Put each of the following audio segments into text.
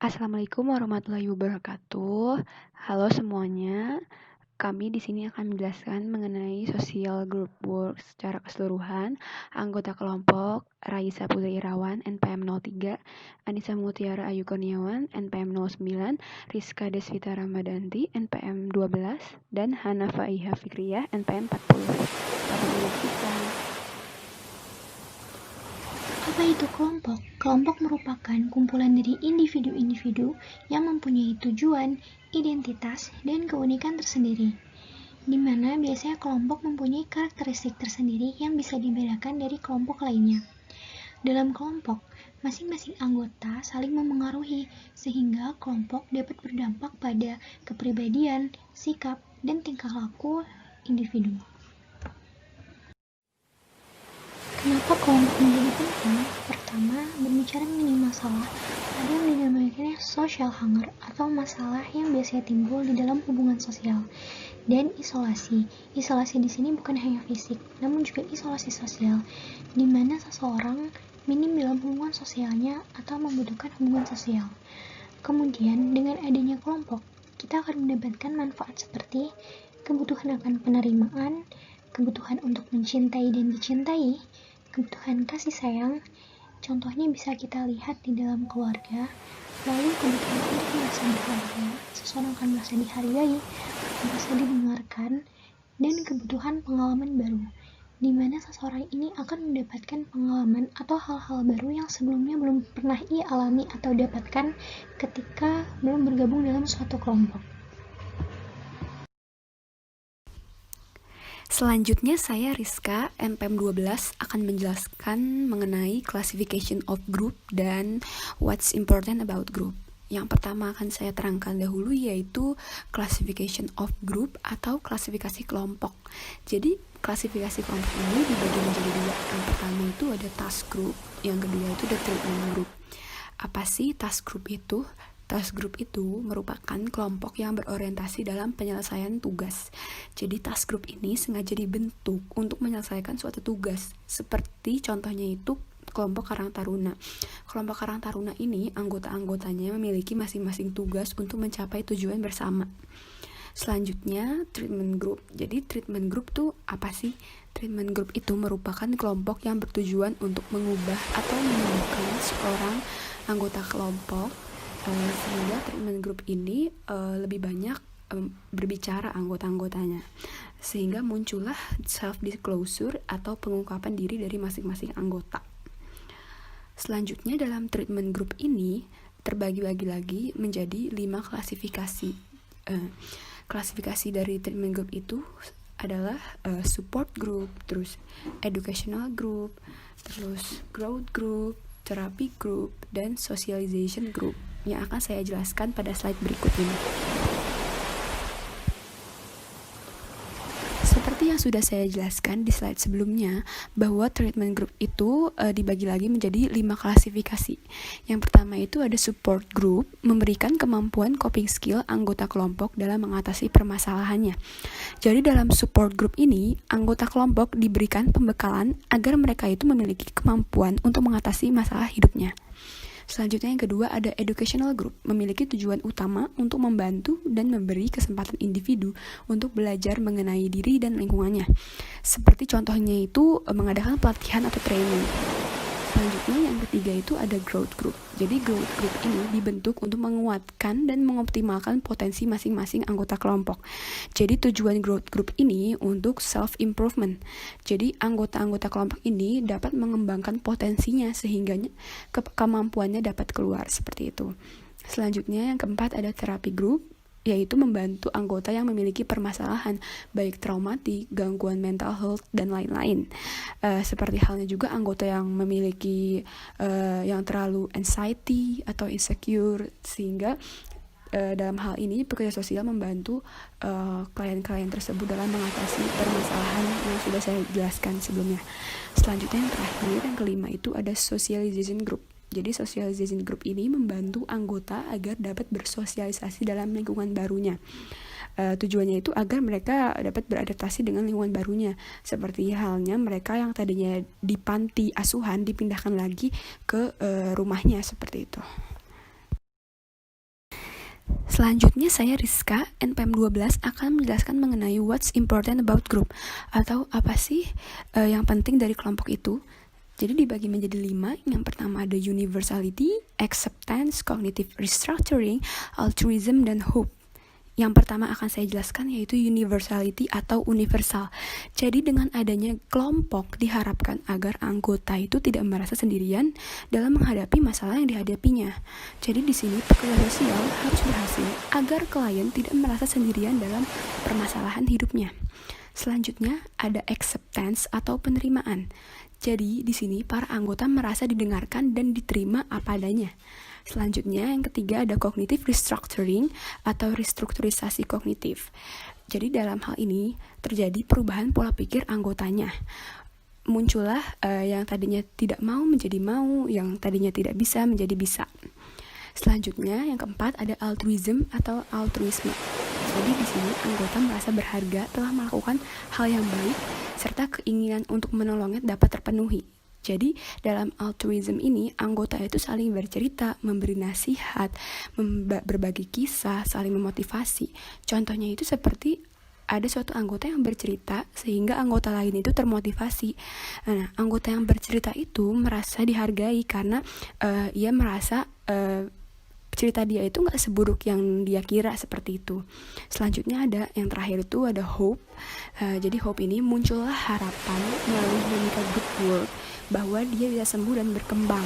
Assalamualaikum warahmatullahi wabarakatuh. Halo semuanya. Kami di sini akan menjelaskan mengenai social group work secara keseluruhan. Anggota kelompok Raisa Putri Irawan NPM 03, Anissa Mutiara Ayu Kurniawan NPM 09, Rizka Desvita Ramadanti NPM 12, dan Hana Faiha Fikriyah NPM 40. Selamat menyaksikan. Apa itu kelompok? Kelompok merupakan kumpulan dari individu-individu yang mempunyai tujuan, identitas, dan keunikan tersendiri, di mana biasanya kelompok mempunyai karakteristik tersendiri yang bisa dibedakan dari kelompok lainnya. Dalam kelompok, masing-masing anggota saling memengaruhi sehingga kelompok dapat berdampak pada kepribadian, sikap, dan tingkah laku individu. Kenapa kelompok menjadi penting? Pertama, berbicara mengenai masalah, ada yang dinamakannya social hunger atau masalah yang biasanya timbul di dalam hubungan sosial. Dan isolasi. Isolasi di sini bukan hanya fisik, namun juga isolasi sosial, di mana seseorang minim dalam hubungan sosialnya atau membutuhkan hubungan sosial. Kemudian, dengan adanya kelompok, kita akan mendapatkan manfaat seperti kebutuhan akan penerimaan, kebutuhan untuk mencintai dan dicintai, kebutuhan kasih sayang, contohnya bisa kita lihat di dalam keluarga, lalu kebutuhan untuk merasa berharga, seseorang akan merasa dihargai, merasa didengarkan, dan kebutuhan pengalaman baru, di mana seseorang ini akan mendapatkan pengalaman atau hal-hal baru yang sebelumnya belum pernah ia alami atau dapatkan ketika belum bergabung dalam suatu kelompok. Selanjutnya saya Rizka NPM 12 akan menjelaskan mengenai classification of group dan what's important about group. Yang pertama akan saya terangkan dahulu yaitu classification of group atau klasifikasi kelompok. Jadi klasifikasi kelompok ini dibagi menjadi dua. Yang pertama itu ada task group, yang kedua itu ada treatment group. Apa sih task group itu? Task group itu merupakan kelompok yang berorientasi dalam penyelesaian tugas. Jadi task group ini sengaja dibentuk untuk menyelesaikan suatu tugas. Seperti contohnya itu kelompok Karang Taruna. Kelompok Karang Taruna ini anggota-anggotanya memiliki masing-masing tugas untuk mencapai tujuan bersama. Selanjutnya treatment group. Jadi treatment group tuh apa sih? Treatment group itu merupakan kelompok yang bertujuan untuk mengubah atau menyembuhkan seorang anggota kelompok, sehingga treatment group ini lebih banyak berbicara anggota-anggotanya, sehingga muncullah self disclosure atau pengungkapan diri dari masing-masing anggota. Selanjutnya dalam treatment group ini terbagi-bagi lagi menjadi 5 klasifikasi. Klasifikasi dari treatment group itu adalah support group, terus educational group, terus growth group, therapy group, dan socialization group yang akan saya jelaskan pada slide berikut ini. Seperti yang sudah saya jelaskan di slide sebelumnya, bahwa treatment group itu dibagi lagi menjadi 5 klasifikasi. Yang pertama itu ada support group, memberikan kemampuan coping skill anggota kelompok dalam mengatasi permasalahannya. Jadi dalam support group ini, anggota kelompok diberikan pembekalan agar mereka itu memiliki kemampuan untuk mengatasi masalah hidupnya. Selanjutnya yang kedua ada educational group, memiliki tujuan utama untuk membantu dan memberi kesempatan individu untuk belajar mengenai diri dan lingkungannya. Seperti contohnya itu mengadakan pelatihan atau training. Selanjutnya yang ketiga itu ada growth group. Jadi growth group ini dibentuk untuk menguatkan dan mengoptimalkan potensi masing-masing anggota kelompok. Jadi tujuan growth group ini untuk self improvement. Jadi anggota-anggota kelompok ini dapat mengembangkan potensinya sehingga kemampuannya dapat keluar seperti itu. Selanjutnya yang keempat ada therapy group, yaitu membantu anggota yang memiliki permasalahan baik traumatik, gangguan mental health, dan lain-lain. Seperti halnya juga anggota yang memiliki yang terlalu anxiety atau insecure, sehingga dalam hal ini pekerja sosial membantu klien-klien tersebut dalam mengatasi permasalahan yang sudah saya jelaskan sebelumnya. Selanjutnya yang terakhir, yang kelima itu ada socialization group. Jadi socialization group ini membantu anggota agar dapat bersosialisasi dalam lingkungan barunya. Tujuannya itu agar mereka dapat beradaptasi dengan lingkungan barunya. Seperti halnya mereka yang tadinya di panti asuhan dipindahkan lagi ke rumahnya seperti itu. Selanjutnya saya Rizka, NPM 12 akan menjelaskan mengenai what's important about group, atau apa sih yang penting dari kelompok itu. Jadi dibagi menjadi 5. Yang pertama ada universality, acceptance, cognitive restructuring, altruism, dan hope. Yang pertama akan saya jelaskan yaitu universality atau universal. Jadi dengan adanya kelompok diharapkan agar anggota itu tidak merasa sendirian dalam menghadapi masalah yang dihadapinya. Jadi di sini pekerja sosial harus berhasil agar klien tidak merasa sendirian dalam permasalahan hidupnya. Selanjutnya ada acceptance atau penerimaan. Jadi di sini para anggota merasa didengarkan dan diterima apa adanya. Selanjutnya yang ketiga ada cognitive restructuring atau restrukturisasi kognitif. Jadi dalam hal ini terjadi perubahan pola pikir anggotanya. Muncullah yang tadinya tidak mau menjadi mau, yang tadinya tidak bisa menjadi bisa. Selanjutnya yang keempat ada altruism atau altruisme. Jadi di sini anggota merasa berharga telah melakukan hal yang baik serta keinginan untuk menolongnya dapat terpenuhi. Jadi dalam altruism ini anggota itu saling bercerita, memberi nasihat, berbagi kisah, saling memotivasi. Contohnya itu seperti ada suatu anggota yang bercerita sehingga anggota lain itu termotivasi. Nah, anggota yang bercerita itu merasa dihargai karena ia merasa cerita dia itu gak seburuk yang dia kira seperti itu. Selanjutnya ada yang terakhir itu ada hope. Jadi hope ini muncullah harapan melalui dinamika group work bahwa dia bisa sembuh dan berkembang.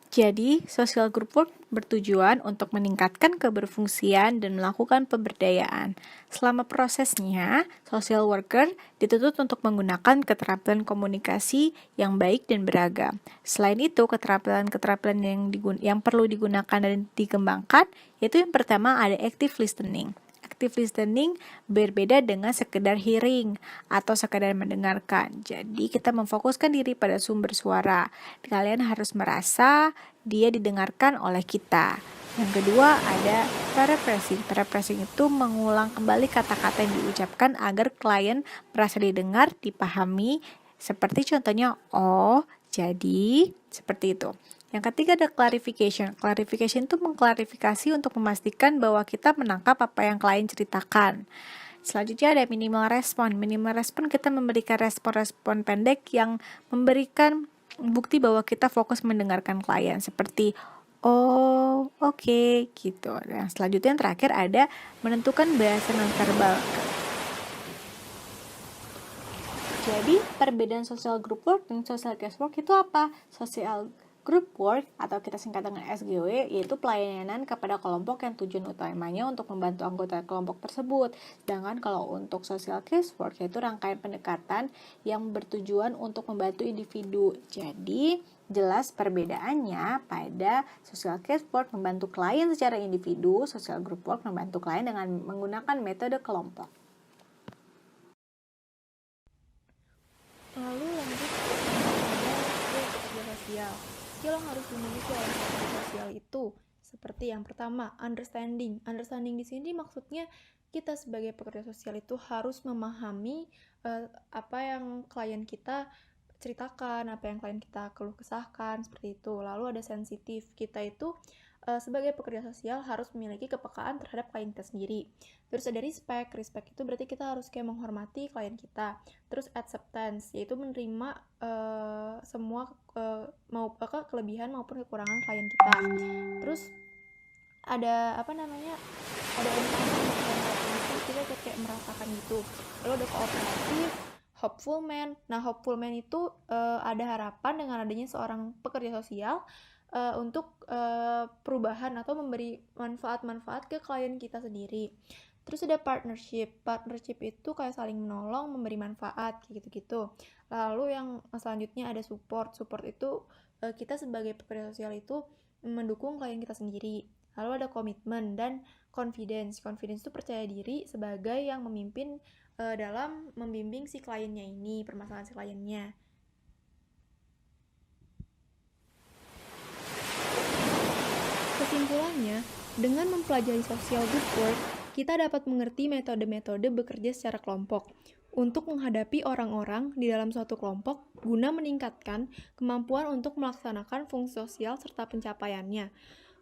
Jadi, social group work bertujuan untuk meningkatkan keberfungsian dan melakukan pemberdayaan. Selama prosesnya, social worker dituntut untuk menggunakan keterampilan komunikasi yang baik dan beragam. Selain itu, keterampilan-keterampilan yang perlu digunakan dan dikembangkan, yaitu yang pertama ada active listening. Active listening berbeda dengan sekedar hearing atau sekedar mendengarkan. Jadi kita memfokuskan diri pada sumber suara. Kalian harus merasa dia didengarkan oleh kita. Yang kedua ada paraphrasing. Paraphrasing itu mengulang kembali kata-kata yang diucapkan agar klien merasa didengar, dipahami. Seperti contohnya, oh, jadi, seperti itu. Yang ketiga ada clarification. Clarification itu mengklarifikasi untuk memastikan bahwa kita menangkap apa yang klien ceritakan. Selanjutnya ada minimal respon. Minimal respon kita memberikan respon-respon pendek yang memberikan bukti bahwa kita fokus mendengarkan klien. Seperti, oh, oke, gitu. Dan selanjutnya yang terakhir ada menentukan bahasa nonverbal. Jadi, perbedaan social group work dan social case work itu apa? Social group work atau kita singkat dengan SGW yaitu pelayanan kepada kelompok yang tujuan utamanya untuk membantu anggota kelompok tersebut. Sedangkan kalau untuk social case work yaitu rangkaian pendekatan yang bertujuan untuk membantu individu. Jadi jelas perbedaannya pada social case work membantu klien secara individu, social group work membantu klien dengan menggunakan metode kelompok. Lalu lanjut pada pekerja sosial. Skill yang harus dimiliki oleh pekerja sosial itu seperti yang pertama, understanding. Understanding di sini maksudnya kita sebagai pekerja sosial itu harus memahami apa yang klien kita ceritakan, apa yang klien kita keluh kesahkan, seperti itu. Lalu ada sensitif. Kita itu sebagai pekerja sosial harus memiliki kepekaan terhadap klien kita sendiri. Terus ada respect. Respect itu berarti kita harus kayak menghormati klien kita. Terus acceptance, yaitu menerima semua kelebihan maupun kekurangan klien kita. Terus ada ada empati, kita kayak merasakan gitu. Lalu ada kooperatif, hopeful man. Nah, hopeful man itu ada harapan dengan adanya seorang pekerja sosial untuk perubahan atau memberi manfaat-manfaat ke klien kita sendiri. Terus ada partnership. Partnership itu kayak saling menolong, memberi manfaat, kayak gitu-gitu. Lalu yang selanjutnya ada support. Support itu kita sebagai pekerja sosial itu mendukung klien kita sendiri. Lalu ada komitmen dan confidence. Confidence itu percaya diri sebagai yang memimpin dalam membimbing si kliennya ini, permasalahan si kliennya. Kesimpulannya, dengan mempelajari social group work, kita dapat mengerti metode-metode bekerja secara kelompok untuk menghadapi orang-orang di dalam suatu kelompok guna meningkatkan kemampuan untuk melaksanakan fungsi sosial serta pencapaiannya.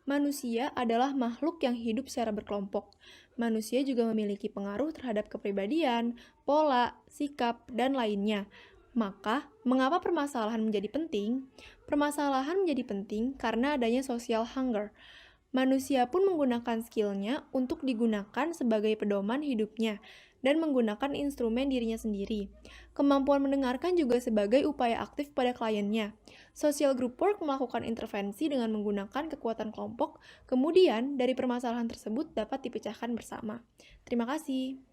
Manusia adalah makhluk yang hidup secara berkelompok. Manusia juga memiliki pengaruh terhadap kepribadian, pola, sikap, dan lainnya. Maka, mengapa permasalahan menjadi penting? Permasalahan menjadi penting karena adanya social hunger. Manusia pun menggunakan skillnya untuk digunakan sebagai pedoman hidupnya dan menggunakan instrumen dirinya sendiri. Kemampuan mendengarkan juga sebagai upaya aktif pada kliennya. Social group work melakukan intervensi dengan menggunakan kekuatan kelompok, kemudian dari permasalahan tersebut dapat dipecahkan bersama. Terima kasih.